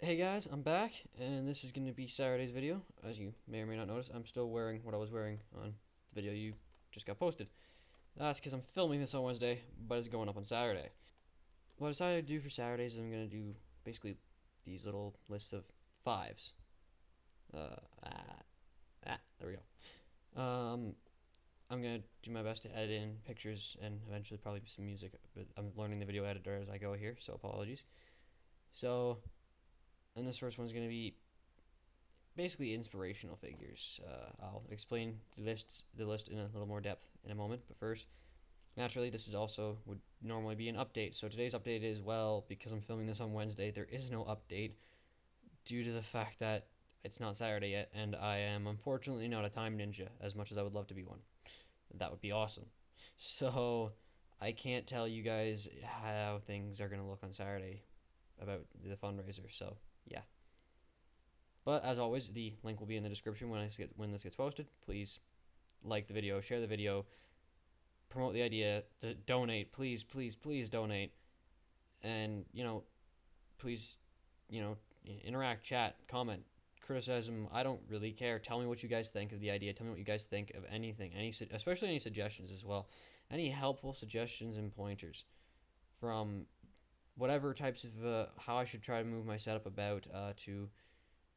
Hey guys, I'm back, and this is going to be Saturday's video. As you may or may not notice, I'm still wearing what I was wearing on the video you just got posted. That's because I'm filming this on Wednesday, but it's going up on Saturday. What I decided to do for Saturdays is I'm going to do basically these little lists of fives. There we go. I'm going to do my best to edit in pictures and eventually probably some music, but I'm learning the video editor as I go here, so apologies. And this first one's going to be basically inspirational figures. I'll explain the list in a little more depth in a moment, but first, naturally, this is also would normally be an update. So today's update is, well, because I'm filming this on Wednesday, there is no update due to the fact that it's not Saturday yet, and I am unfortunately not a time ninja as much as I would love to be one. That would be awesome. So I can't tell you guys how things are going to look on Saturday about the fundraiser. So yeah. But as always, the link will be in the description when this gets posted. Please like the video, share the video, promote the idea, to donate. Please, please, please donate. And, please, interact, chat, comment, criticism. I don't really care. Tell me what you guys think of the idea. Tell me what you guys think of anything, especially any suggestions as well. Any helpful suggestions and pointers from whatever types of how I should try to move my setup about to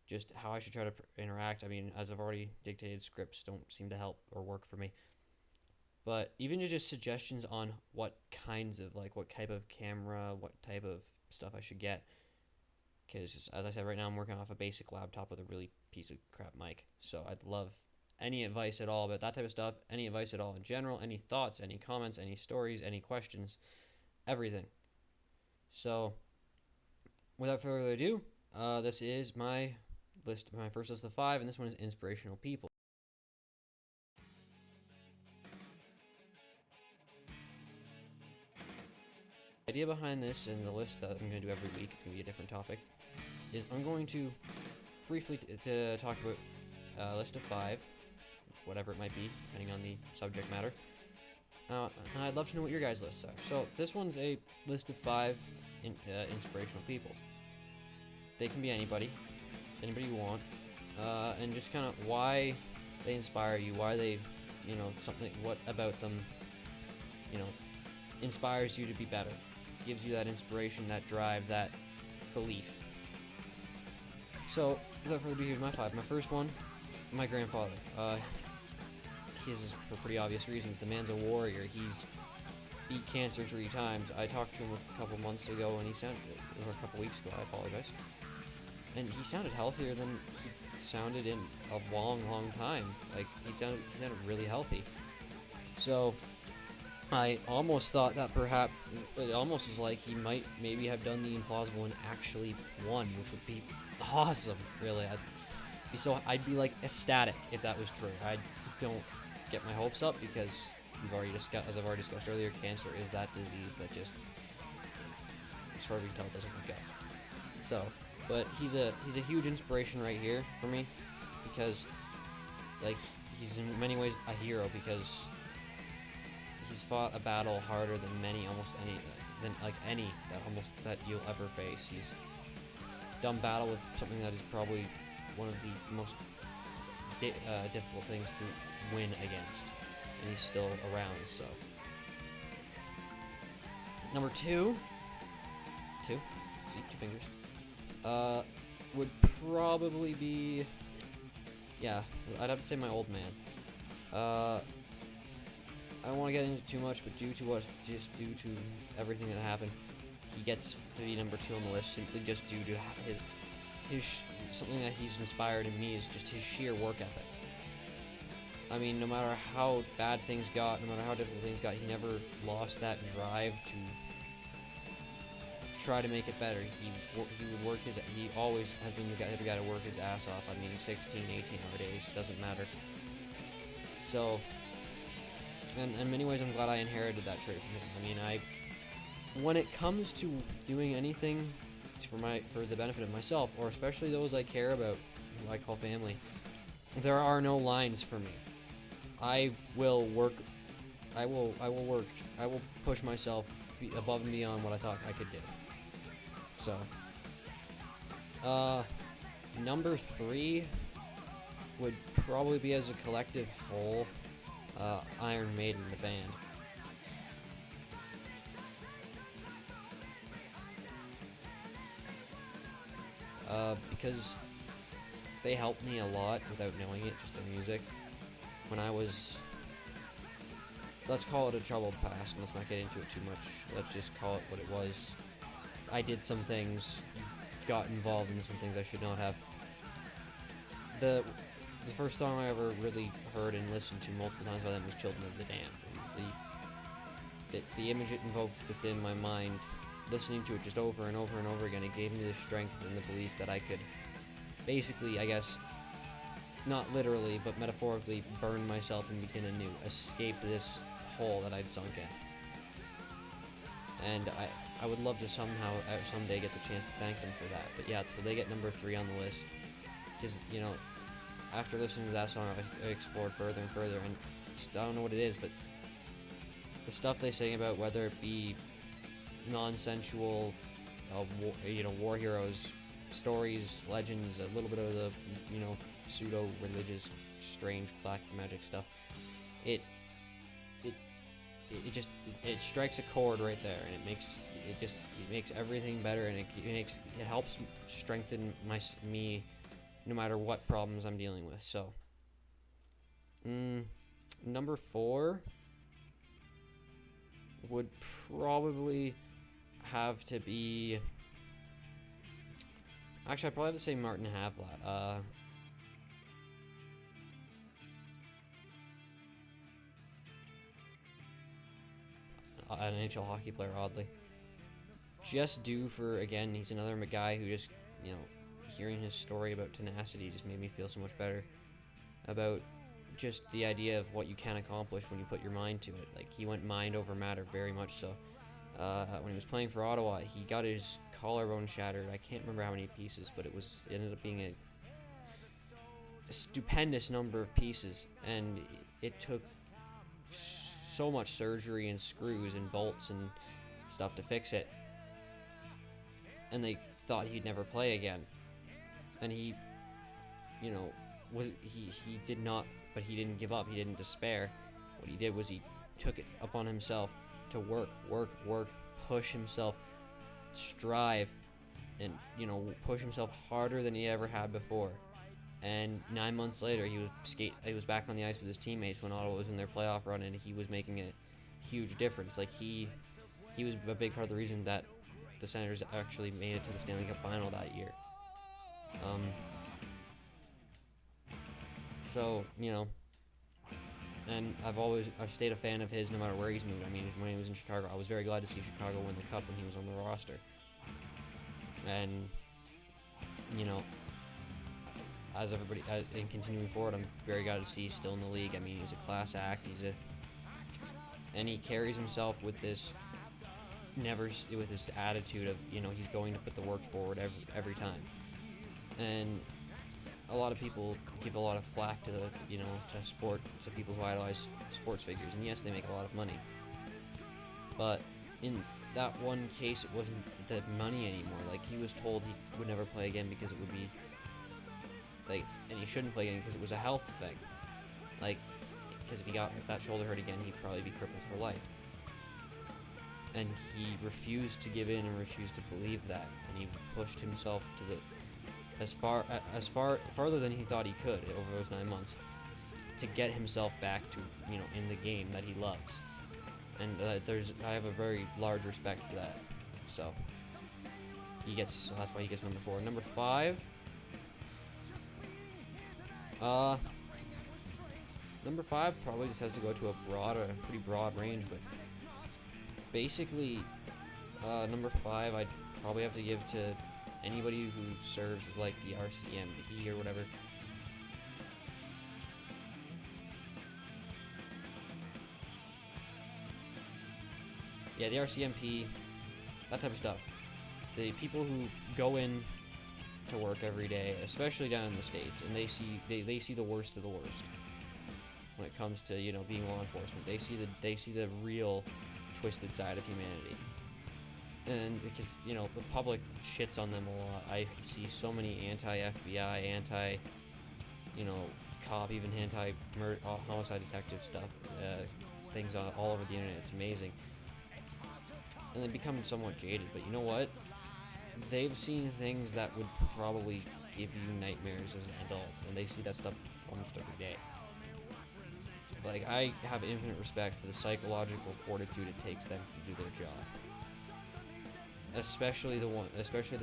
just how I should try to interact. I mean, as I've already dictated, scripts don't seem to help or work for me. But even just suggestions on what kinds of, what type of camera, what type of stuff I should get. Because, as I said, right now I'm working off a basic laptop with a really piece of crap mic. So I'd love any advice at all about that type of stuff, any advice at all in general, any thoughts, any comments, any stories, any questions, everything. So, without further ado, this is my first list of 5, and this one is inspirational people. The idea behind this and the list that I'm going to do every week, it's going to be a different topic, is I'm going to briefly talk about a list of 5, whatever it might be, depending on the subject matter. And I'd love to know what your guys' lists are. So this one's a list of 5 inspirational people. They can be anybody you want, and just kind of why they inspire you, why they, something, what about them, inspires you to be better, gives you that inspiration, that drive, that belief. So, without further ado, here's my 5. My first one, my grandfather. He is, for pretty obvious reasons, the man's a warrior. He's beat cancer 3 times. I talked to him a couple months ago, and or a couple weeks ago, I apologize. And he sounded healthier than he sounded in a long, long time. He sounded really healthy. So I almost thought that perhaps it almost was like he might maybe have done the implausible and actually won, which would be awesome. Really, I'd be like ecstatic if that was true. I don't get my hopes up because as I've already discussed earlier, cancer is that disease that just, as far as we can tell, doesn't work out. So. But he's a huge inspiration right here for me, because he's in many ways a hero, because he's fought a battle harder than any that you'll ever face. He's done battle with something that is probably one of the most difficult things to win against, and he's still around. So number 2, see 2 fingers. Would probably be, I'd have to say my old man. I don't want to get into too much, but due to everything that happened, he gets to be number 2 on the list simply just due to his something that he's inspired in me is just his sheer work ethic. I mean, no matter how bad things got, no matter how difficult things got, he never lost that drive to try to make it better. He always has been the guy to work his ass off. I mean, 16, 18-hour days, doesn't matter. So, and in many ways, I'm glad I inherited that trait from him. I mean, when it comes to doing anything for the benefit of myself, or especially those I care about, who I call family, there are no lines for me. I will work. I will push myself above and beyond what I thought I could do. So, Uh, Number 3 would probably be, as a collective whole, Iron Maiden, the band. Because they helped me a lot without knowing it, just the music. When I was, let's call it a troubled past, and let's not get into it too much. Let's just call it what it was. I did some things, got involved in some things I should not have. The first song I ever really heard and listened to multiple times by them was Children of the Damned. And the image it invoked within my mind, listening to it just over and over and over again, it gave me the strength and the belief that I could basically, I guess, not literally, but metaphorically, burn myself and begin anew, escape this hole that I'd sunk in. And I would love to someday get the chance to thank them for that. But yeah, so they get number 3 on the list. Because, you know, after listening to that song, I explored further and further, and just, I don't know what it is, but the stuff they sing about, whether it be non-sensual, war heroes, stories, legends, a little bit of the, pseudo-religious, strange black magic stuff, it strikes a chord right there, and it makes everything better, and it helps strengthen me no matter what problems I'm dealing with. So, number 4 would probably have to be, actually, I'd probably have to say Martin Havlat. An NHL hockey player, oddly. Just due for, again, he's another guy who just, hearing his story about tenacity just made me feel so much better about just the idea of what you can accomplish when you put your mind to it. Like, he went mind over matter, very much so. When he was playing for Ottawa, he got his collarbone shattered. I can't remember how many pieces, but it ended up being a stupendous number of pieces, and it took so much surgery and screws and bolts and stuff to fix it, and they thought he'd never play again. And he did not, but he didn't give up, he didn't despair. What he did was he took it upon himself to work, push himself, strive, and push himself harder than he ever had before. And 9 months later, he was back on the ice with his teammates when Ottawa was in their playoff run, and he was making a huge difference. Like, he was a big part of the reason that the Senators actually made it to the Stanley Cup final that year. So, and I've stayed a fan of his no matter where he's moved. I mean, when he was in Chicago, I was very glad to see Chicago win the cup when he was on the roster. And, in continuing forward, I'm very glad to see he's still in the league. I mean, he's a class act. And he carries himself with this attitude of, he's going to put the work forward every time. And a lot of people give a lot of flack to to people who idolize sports figures, and yes, they make a lot of money. But in that one case, it wasn't the money anymore. Like, he was told he would never play again because it would be and he shouldn't play again because it was a health thing. Like, because if he got that shoulder hurt again, he'd probably be crippled for life. And he refused to give in and refused to believe that, and he pushed himself to farther than he thought he could over those 9 months to get himself back to in the game that he loves. And I have a very large respect for that. So that's why he gets number 4. Number 5. Number 5 probably just has to go to a pretty broad range, but basically, number 5 I'd probably have to give to anybody who serves as like the RCMP or whatever. Yeah, the RCMP, that type of stuff. The people who go in to work every day, especially down in the States, and they see the worst of the worst when it comes to being law enforcement. They see the real twisted side of humanity, And because, you know, the public shits on them a lot. I see so many anti-FBI, you know, cop, even homicide detective stuff, things all over the internet. It's amazing. And they become somewhat jaded, but you know what? They've seen things that would probably give you nightmares as an adult, and they see that stuff almost every day. Like, I have infinite respect for the psychological fortitude it takes them to do their job. Especially the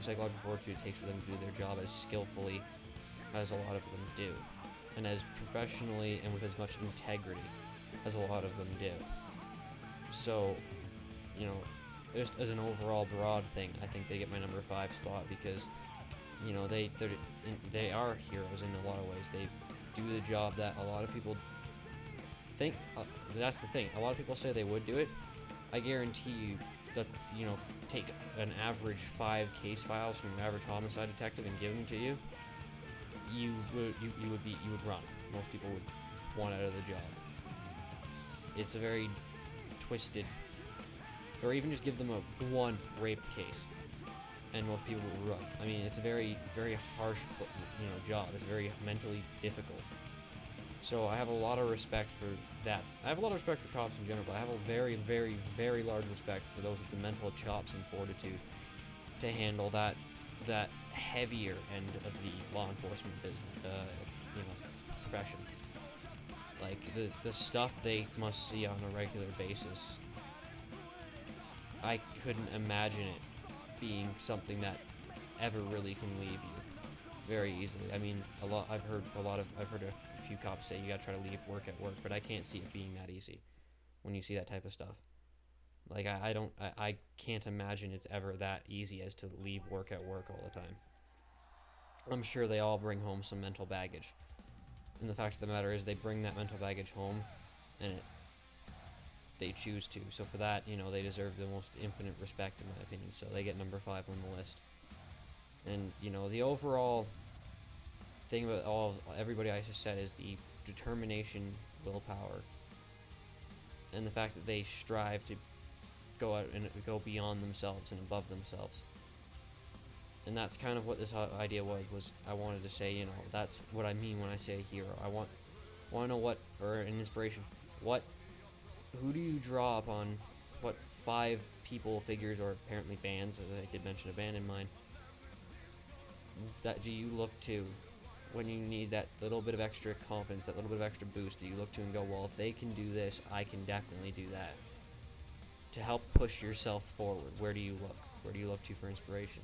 psychological fortitude it takes for them to do their job as skillfully as a lot of them do, and as professionally and with as much integrity as a lot of them do. So, you know, just as an overall broad thing, I think they get my number 5 spot because, you know, they are heroes in a lot of ways. They do the job that a lot of people think. That's the thing. A lot of people say they would do it. I guarantee you that, you know, take an average 5 case files from your average homicide detective and give them to you, you would run. Most people would want out of the job. It's a very twisted, or even just give them one rape case, and most people will run. I mean, it's a very, very harsh, you know, job. It's very mentally difficult. So I have a lot of respect for that. I have a lot of respect for cops in general, but I have a very, very, very large respect for those with the mental chops and fortitude to handle that heavier end of the law enforcement business, you know, profession. Like the stuff they must see on a regular basis. I couldn't imagine it being something that ever really can leave you very easily. I mean, I've heard a few cops say you gotta try to leave work at work, but I can't see it being that easy when you see that type of stuff. Like, I can't imagine it's ever that easy as to leave work at work all the time. I'm sure they all bring home some mental baggage. And the fact of the matter is they bring that mental baggage home, and they choose to. So for that, you know, they deserve the most infinite respect, in my opinion. So they get number 5 on the list. And, you know, the overall thing about everybody I just said is the determination, willpower, and the fact that they strive to go out and go beyond themselves and above themselves. And that's kind of what this idea was I wanted to say, you know, that's what I mean when I say hero. I want to know or an inspiration. Who do you draw upon? What 5 people, figures, or apparently bands, as I did mention a band in mind, that do you look to when you need that little bit of extra confidence, that little bit of extra boost that you look to and go, well, if they can do this, I can definitely do that. To help push yourself forward, where do you look? Where do you look to for inspiration?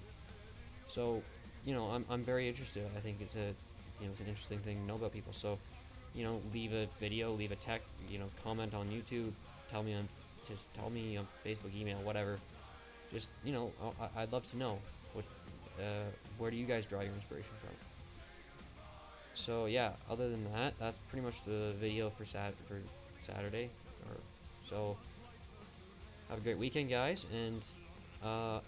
So, you know, I'm very interested. I think it's it's an interesting thing to know about people. So, you know, leave a video, leave a text, you know, comment on YouTube, tell me on Facebook, email, whatever. Just, you know, I'd love to know where do you guys draw your inspiration from? So yeah, other than that, that's pretty much the video for Saturday. So have a great weekend, guys, and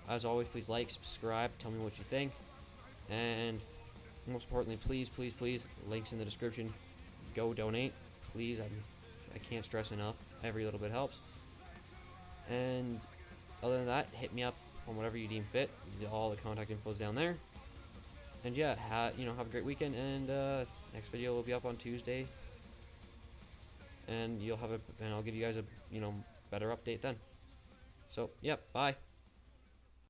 as always, please like, subscribe, tell me what you think, and most importantly, please, links in the description. Go donate, please. I can't stress enough. Every little bit helps. And other than that, hit me up on whatever you deem fit. All the contact info is down there. And yeah, have a great weekend. And next video will be up on Tuesday. And I'll give you guys a better update then. So, yep, bye.